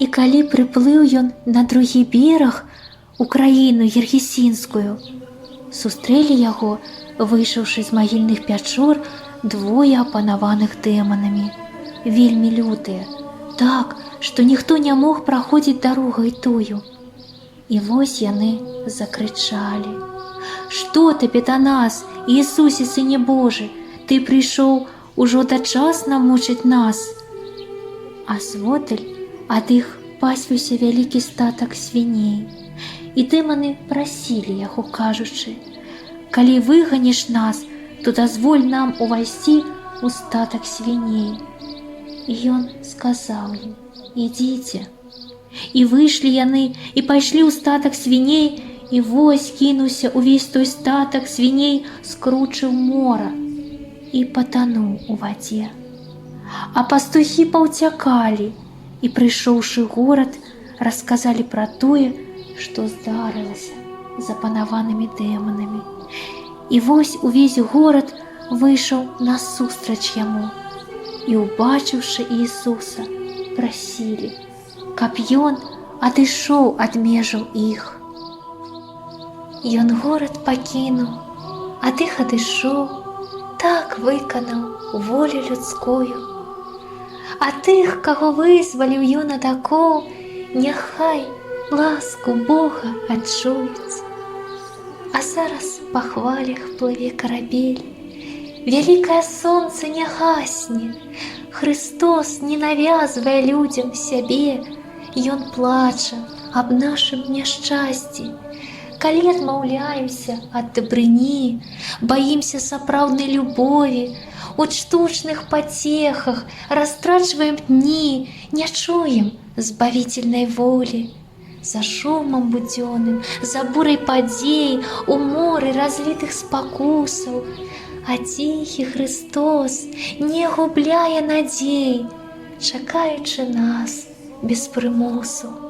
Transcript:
І калі прыплыў ён на другі бераг у краіну Ергесінскую, сустрэлі яго, выйшаўшы з магільных пячор, двое апанаваных дэманамі, вельмі лютыя, так, што ніхто не мог праходзіць дарогай тою. І вось яны закрычалі: «Што табе да нас, Ісусе, Сыне Божы? Ты прыйшоў ужо дачасна мучыць нас!» А зводдаль ад іх пасвіўся вялікі статак свіней. І дэманы прасілі яго, кажучы: «Калі выганіш нас, то дазволь нам увайсці ў статак свіней». І ён сказаў ім: «Ідзіце». І выйшлі яны і пайшлі ў статак свіней, і вось кінуўся ўвесь той статак свіней, скручыў мора і патануў у вадзе. А пастухі паўцякалі і, прыйшоўшы горад, расказалі пра тое, што здарылася з апанаванымі дэманамі. І вось увесь горад выйшаў насустрач яму, і, убачыўшы Ісуса, прасілі, каб ён адышоў ад межаў іх. Ён горад пакінуў, ад іх адышоў, так выканаў волю людскую. А тых, каго вызваліў ён ад акоў, няхай ласку Бога адчуюць. А зараз па хвалях плыве карабель, вялікае сонца не гасне, Христос не навязвае людзям сябе, Ён плача аб нашым няшчасці. Калі адмаўляемся ад дабрыні, баімся сапраўднай любові, у штучных пацехах растрачваем дні, не чуем збавительнай волі. За шумам будзённым, за бурай падзей, у моры разлітых спакусаў, а ціхі Христос не губляе надзей, чакаючы нас без прымусу.